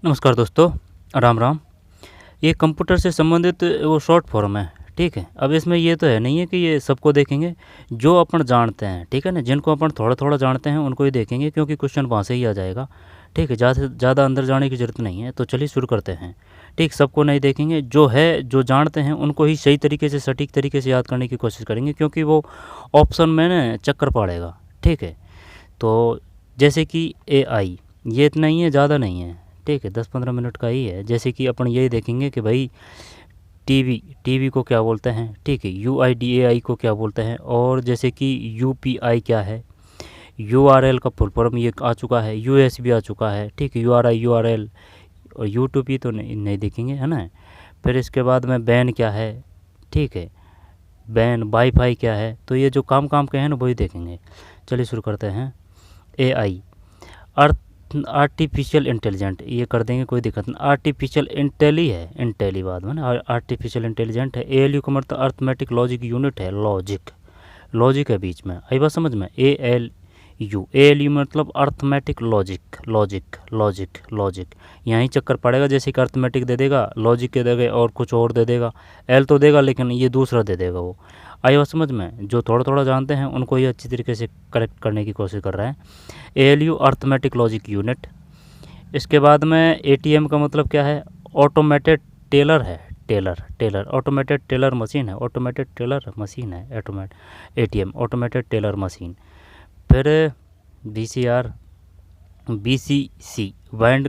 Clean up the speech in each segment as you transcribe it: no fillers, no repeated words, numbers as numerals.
नमस्कार दोस्तों, राम राम। ये कंप्यूटर से संबंधित वो शॉर्ट फॉर्म है, ठीक है। अब इसमें ये तो है नहीं है कि ये सबको देखेंगे, जो अपन जानते हैं, ठीक है ना, जिनको अपन थोड़ा थोड़ा जानते हैं उनको ही देखेंगे, क्योंकि क्वेश्चन वहाँ से ही आ जाएगा, ठीक है। ज़्यादा से ज़्यादा अंदर जाने की ज़रूरत नहीं है। तो चलिए शुरू करते हैं, ठीक। सबको नहीं देखेंगे, जो है जो जानते हैं उनको ही सही तरीके से, सटीक तरीके से याद करने की कोशिश करेंगे, क्योंकि वो ऑप्शन में ना चक्कर पड़ेगा, ठीक है। तो जैसे कि AI, ये इतना ही है, ज़्यादा नहीं है, ठीक है, 10-15 मिनट का ही है। जैसे कि अपन यही देखेंगे कि भाई टीवी को क्या बोलते हैं, ठीक है, UIDAI को क्या बोलते हैं, और जैसे कि UPI क्या है, URL का फुल फॉर्म ये आ चुका है, USB आ चुका है, ठीक है, URI URL, और U2P तो नहीं देखेंगे, है ना। फिर इसके बाद में बैन क्या है, ठीक है, बैन वाईफाई क्या है। तो ये जो काम के हैं ना वही देखेंगे। चलिए शुरू करते हैं। AI, आर्टिफिशियल इंटेलिजेंट, ये कर देंगे, कोई दिक्कत नहीं। आर्टिफिशियल इंटेली है, इंटेली बाद में ना, आर्टिफिशियल इंटेलिजेंट है। ALU का मतलब अर्थमेटिक लॉजिक यूनिट है, लॉजिक है बीच में, आई बात समझ में। ALU मतलब अर्थमेटिक लॉजिक यहीं चक्कर पड़ेगा। जैसे कि अर्थमेटिक दे देगा, लॉजिक के देगा और कुछ और दे देगा, L तो देगा लेकिन ये दूसरा दे देगा वो। आई बात समझ में। जो थोड़ा थोड़ा जानते हैं उनको ये अच्छी तरीके से करेक्ट करने की कोशिश कर रहे हैं। ALU arithmetic logic unit. इसके बाद में ATM का मतलब क्या है, ऑटोमेटेड टेलर है, टेलर ऑटोमेटेड टेलर मशीन है, ATM ऑटोमेटेड टेलर मशीन। फिर BCC blind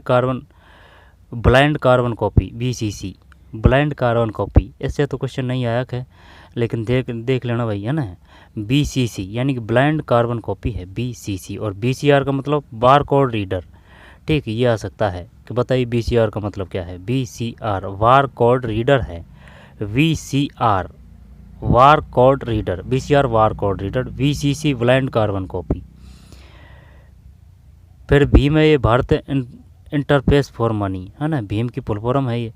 carbon copy, BCC blind carbon copy. इससे तो क्वेश्चन नहीं आया है, लेकिन देख लेना भाई, है ना। BCC यानी कि ब्लाइंड कार्बन कॉपी है, BCC। और BCR का मतलब बार कोड रीडर, ठीक है, ये आ सकता है। कि बताइए BCR का मतलब क्या है। BCR बार कोड रीडर है, VCR bar code reader, BCR bar code reader, VCC blind carbon copy. फिर भीम है, ये भारत इंटरफेस फॉर मनी, है ना, भीम की फुल फॉर्म है ये,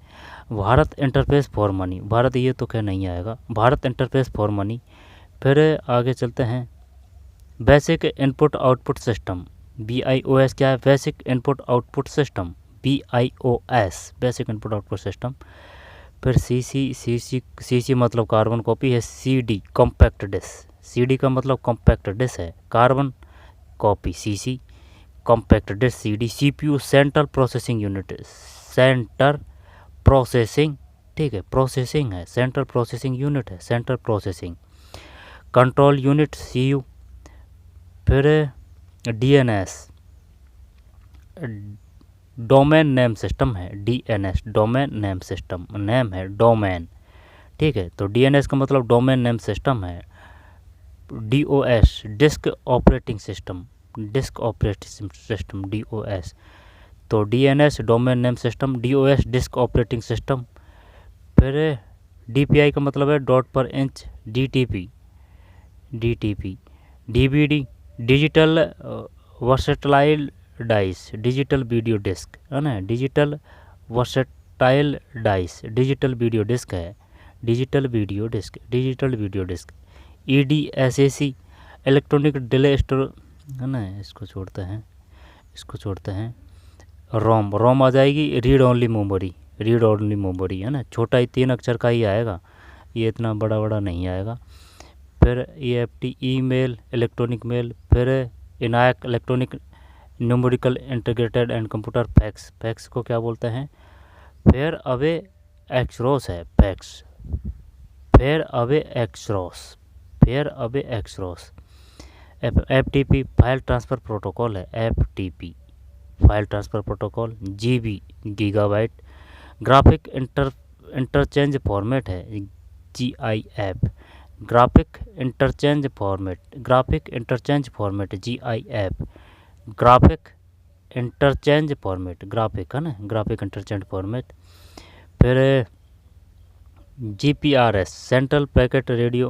Bharat interface for money. Bharat ये तो क्या नहीं आएगा, भारत इंटरफेस फॉर मनी। फिर आगे चलते हैं। Basic input output system, BIOS क्या है, basic input output system, BIOS basic input output system. फिर CC मतलब कार्बन कॉपी है। CD कॉम्पैक्ट डिस्क, CD का मतलब कॉम्पैक्ट डिस्क है, carbon copy CC compact disc CD। CPU central processing unit, centre processing, ठीक है, प्रोसेसिंग है, central processing unit है, central processing control unit CU। फिर DNS डोमेन नेम सिस्टम है, DNS domain name system, name है domain, ठीक है। तो DNS का मतलब डोमेन नेम सिस्टम है। DOS disk operating system, DOS। तो DNS domain name system, DOS disk operating system. फिर DPI का मतलब है dot per inch, DTP DVD digital versatile disc, digital video disc, है ना, digital versatile disc, digital video disc है, digital video disc. EDSAC electronic delay store, है ना, इसको छोड़ते हैं। रोम आ जाएगी, रीड ओनली मेमोरी, है ना, छोटा ही 3 अक्षर का ही आएगा, ये इतना बड़ा नहीं आएगा। फिर EFT ईमेल, इलेक्ट्रॉनिक मेल। फिर ENIAC electronic numerical integrated and computer fax को क्या बोलते हैं, फेयर अवे एक्सरोस है, far away xerox. FTP file transfer protocol है, FTP file transfer protocol. GB gigabyte. Graphic interchange format है, GIF graphic interchange format, GIF graphic interchange format, graphic, है ना, graphic interchange format. फिर GPRS central packet radio,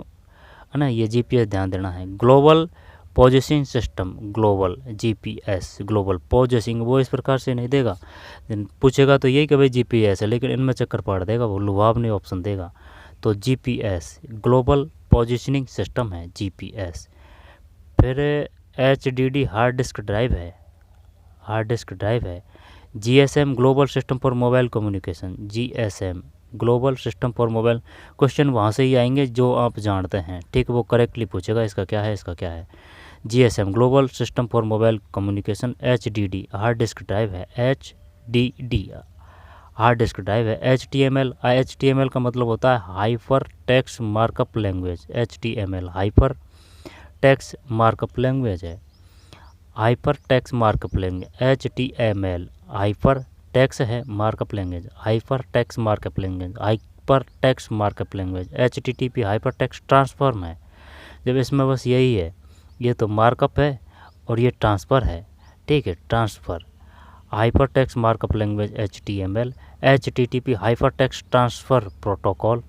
है ना, ये GPS ध्यान देना है। Global positioning system, GPS global positioning, वो इस प्रकार से नहीं देगा, पूछेगा तो यही कि भाई GPS है, लेकिन इनमें चक्कर पाड़ देगा, वो लुभावनी ऑप्शन देगा। तो GPS ग्लोबल पोजिशनिंग सिस्टम है, GPS। फिर HDD हार्ड डिस्क ड्राइव है, GSM global system for mobile communication, GSM global system for mobile. Question वहाँ से ही आएंगे जो आप जानते हैं, ठीक, वो करेक्टली पूछेगा इसका क्या है, इसका क्या है। GSM global system for mobile communication. HDD hard disk drive है, HDD हार्ड डिस्क ड्राइव है। HTML का मतलब होता है hyper text markup language. HTML hyper text markup language है, hyper text markup language. HTML hyper text है markup language, hyper text markup language, hyper text markup language. HTTP hyper text transform है। जब इसमें बस यही है, ये तो मार्कअप है और ये ट्रांसफ़र है, ठीक है, transfer. Hyper text markup language HTML। HTTP hyper text transfer protocol,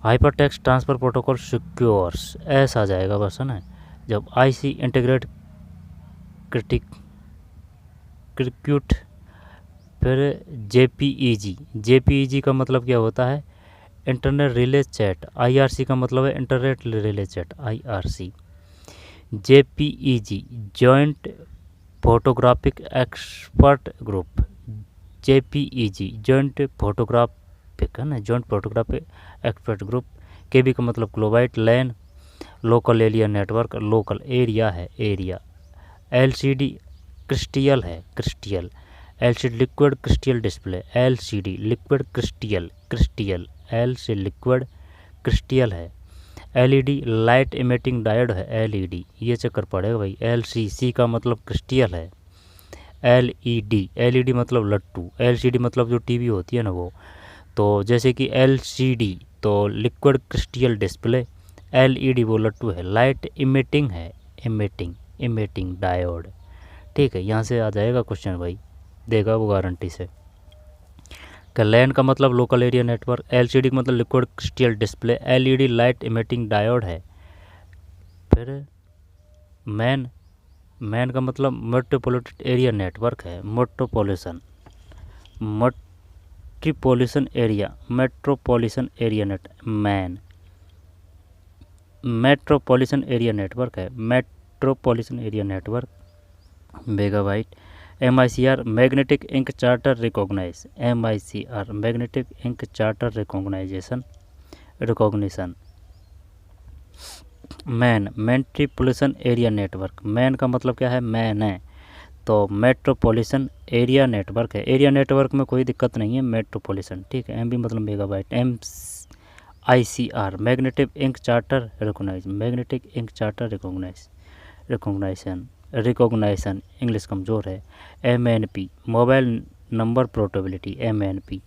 hyper text transfer protocol secures, ऐसा आ जाएगा बस, है ना। जब IC इंटीग्रेट क्रिक्यूट, फिर JPEG का मतलब क्या होता है, इंटरनेट रिले चैट। IRC का मतलब है internet relay chat, IRC। JPEG joint photographic expert group, JPEG joint photographic, है ना, joint photographic expert group. KB का मतलब kilobyte LAN, local area network, local area है, एरिया। LCD क्रिस्टल है, crystal. LCD liquid crystal display, LCD liquid crystal, L से liquid crystal है। LED light emitting diode है, LED, ये चक्कर पड़ेगा भाई। LCC का मतलब क्रिस्टल है। LED मतलब लट्टू, LCD मतलब जो टीवी होती है ना वो। तो जैसे कि LCD तो लिक्विड क्रिस्टल डिस्प्ले, LED वो लट्टू है। लाइट इमिटिंग है, इमिटिंग डायोड, ठीक है। यहाँ से आ जाएगा क्वेश्चन भाई, देगा वो गारंटी से। लैन का मतलब लोकल एरिया नेटवर्क, LCD का मतलब liquid crystal display, LED light emitting diode है। फिर मैन का मतलब मेट्रोपॉलिटन एरिया नेटवर्क है, metropolitan area net, metropolitan area network है, metropolitan area network, megabyte. MICR magnetic ink charter recognize, MICR magnetic ink charter recognition. Metropolitan area network, MAN का मतलब क्या है, मैन है, तो मेट्रोपॉलिटन एरिया नेटवर्क है। Area network में कोई दिक्कत नहीं है, मेट्रोपॉलिटन, ठीक है। MB मतलब megabyte. MICR magnetic ink charter recognise, magnetic ink charter recognition English कमज़ोर है। MNP mobile number portability, MNP,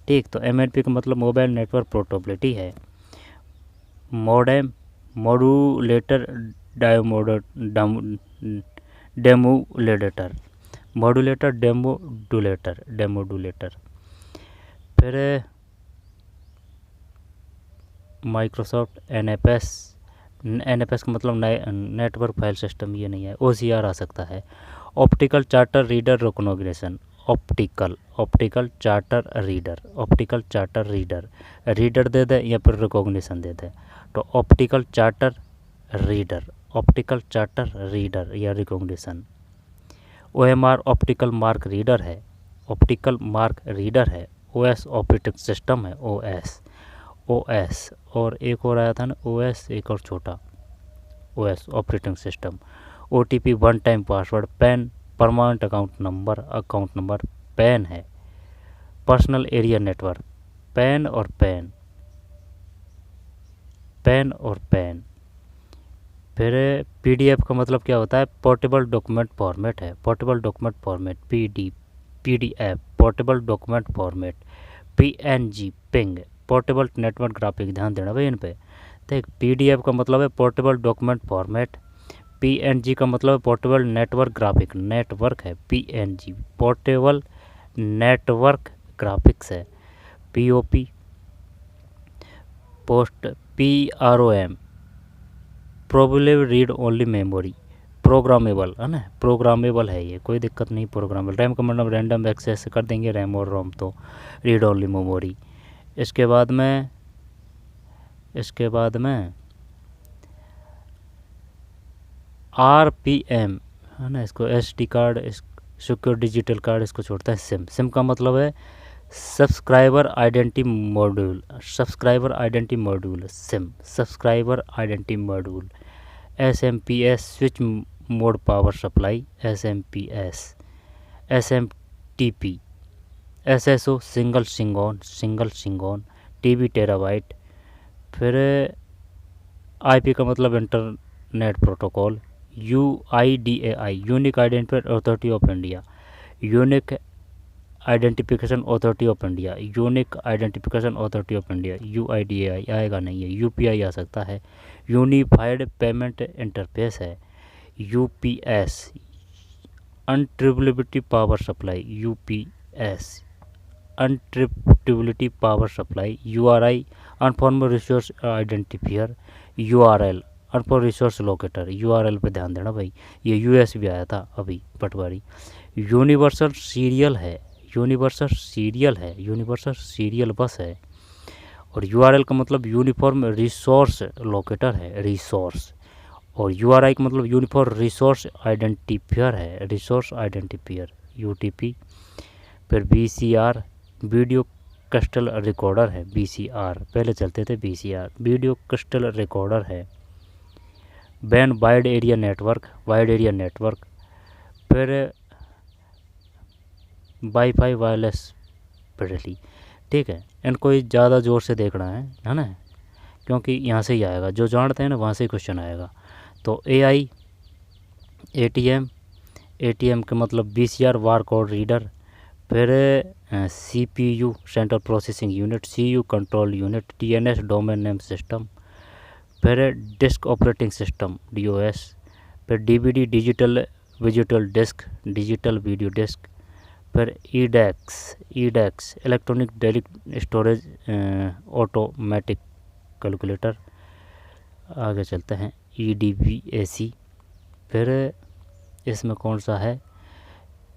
ठीक। तो MNP का मतलब मोबाइल नेटवर्क पोर्टेबिलिटी है। Modulator demodulator. फिर माइक्रोसॉफ्ट NFS का मतलब नेटवर्क फाइल सिस्टम, ये नहीं है। OCR आ सकता है, optical character reader recognition, optical character reader दे दे या फिर रिकॉग्निशन दे दे, तो ऑप्टिकल चार्टर रीडर या recognition. OMR optical mark reader है, OS ऑपरेटिंग सिस्टम है, OS। और एक और आया था ना, OS एक और छोटा, OS operating system. OTP one time password, pan permanent account number, pan है। पर्सनल एरिया नेटवर्क, पैन और पैन। फिर PDF का मतलब क्या होता है, पोर्टेबल डॉक्यूमेंट फॉर्मेट है, PDF portable document format. PNG ping portable network graphic, ध्यान देना भाई इन पे। देख, PDF का मतलब है पोर्टेबल डॉक्यूमेंट फॉर्मेट, PNG का मतलब है पोर्टेबल नेटवर्क ग्राफिक, नेटवर्क है PNG, पोर्टेबल नेटवर्क ग्राफिक्स है। POP PROM probable read only memory, programmable है ना, प्रोग्रामेबल है ये, कोई दिक्कत नहीं, प्रोग्रामेबल। रैम का मतलब रैंडम एक्सेस कर देंगे रैम और रोम, तो रीड ओनली मेमोरी। इसके बाद में RPM है ना, इसको SD card secure digital card इसको छोड़ता है सिम। सिम का मतलब है subscriber identity module, subscriber identity module SIM, subscriber identity module. SMPS switch mode power supply, SMPS, SMTP, SSO single sign on, TB terabyte. फिर IP का मतलब internet protocol, UIDAI unique identifier authority of India, unique identification authority of India, unique identification authority of India, UIDAI आएगा नहीं है, UPI आ सकता है, unified payment interface है, UPS, uninterruptible power supply, UPS, uninterruptible power supply, URI, uniform resource identifier, URL, uniform resource locator. URL पे ध्यान देना भाई, ये US भी आया था अभी पटवारी। यूनिवर्सल सीरियल है, यूनिवर्सल सीरियल बस है। और URL का मतलब यूनिफॉर्म रिसोर्स लोकेटर है, रिसोर्स। और URI का मतलब यूनिफॉर्म रिसोर्स आइडेंटिफायर है, रिसोर्स आइडेंटिफायर, UTP। फिर VCR वीडियो क्रिस्टल रिकॉर्डर है, VCR पहले चलते थे, VCR वीडियो क्रिस्टल रिकॉर्डर है। बैन वाइड एरिया नेटवर्क, फिर वाईफाई वायरलेस फिडेलिटी। ठीक है, इनको ज़्यादा ज़ोर से देखना है ना, क्योंकि यहाँ से ही आएगा, जो जानते हैं ना वहाँ से ही क्वेश्चन आएगा। तो AI ATM के मतलब VCR वार कोड रीडर। फिर CPU central processing unit, CU control unit, DNS domain name system. फिर डिस्क ऑपरेटिंग सिस्टम, DOS। फिर DVD डिजिटल वीडियो डिस्क। फिर EDAX electronic daily storage automatic calculator. आगे चलते हैं, EDVAC। फिर इसमें कौन सा है,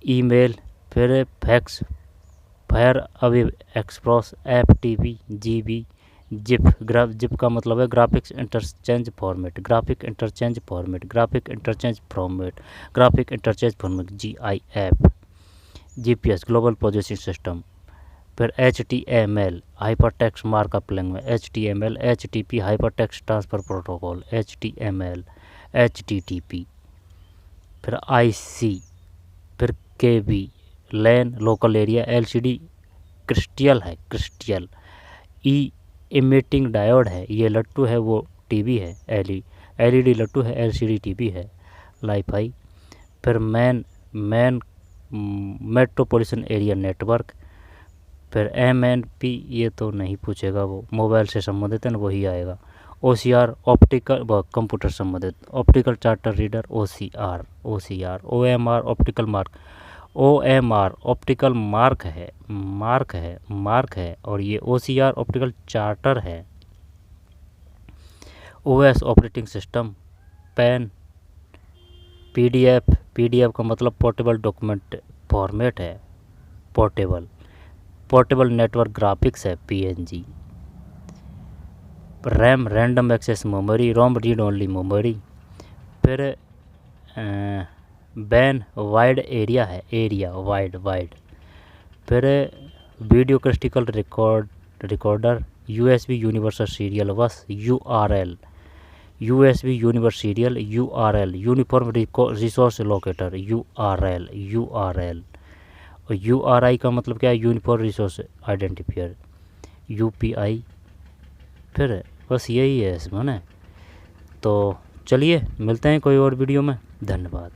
ईमेल। फिर fax, fire away express, FTP, GB, zip का मतलब है graphics interchange format, GIF, GPS global position system. फिर HTML hypertext markup language, HTML, HTTP hypertext transfer protocol, HTML, HTTP। फिर IC, फिर KB लैन लोकल एरिया, LCD क्रिस्टल है, emitting diode है, ये लट्टू है वो टीवी है, LED लट्टू है, LCD टीवी है, लाईफाई। फिर मैन मेट्रोपॉलिटन एरिया नेटवर्क। फिर MNP ये तो नहीं पूछेगा, वो मोबाइल से संबंधित है ना, वही आएगा। OCR ऑप्टिकल कंप्यूटर संबंधित, optical character reader, OCR। OMR optical mark है, और ये OCR ऑप्टिकल चार्टर है। OS operating system, PAN, PDF का मतलब पोर्टेबल डॉक्यूमेंट फॉर्मेट है, पोर्टेबल नेटवर्क ग्राफिक्स है, PNG। RAM random access memory, ROM read only memory. फिर बैन वाइड एरिया है, वाइड। फिर video crystal recorder, USB universal serial bus, USB universal URL uniform resource locator, URL। और URI का मतलब क्या है, uniform resource identifier, UPI। फिर बस यही है इसमें ना। तो चलिए मिलते हैं कोई और वीडियो में, धन्यवाद।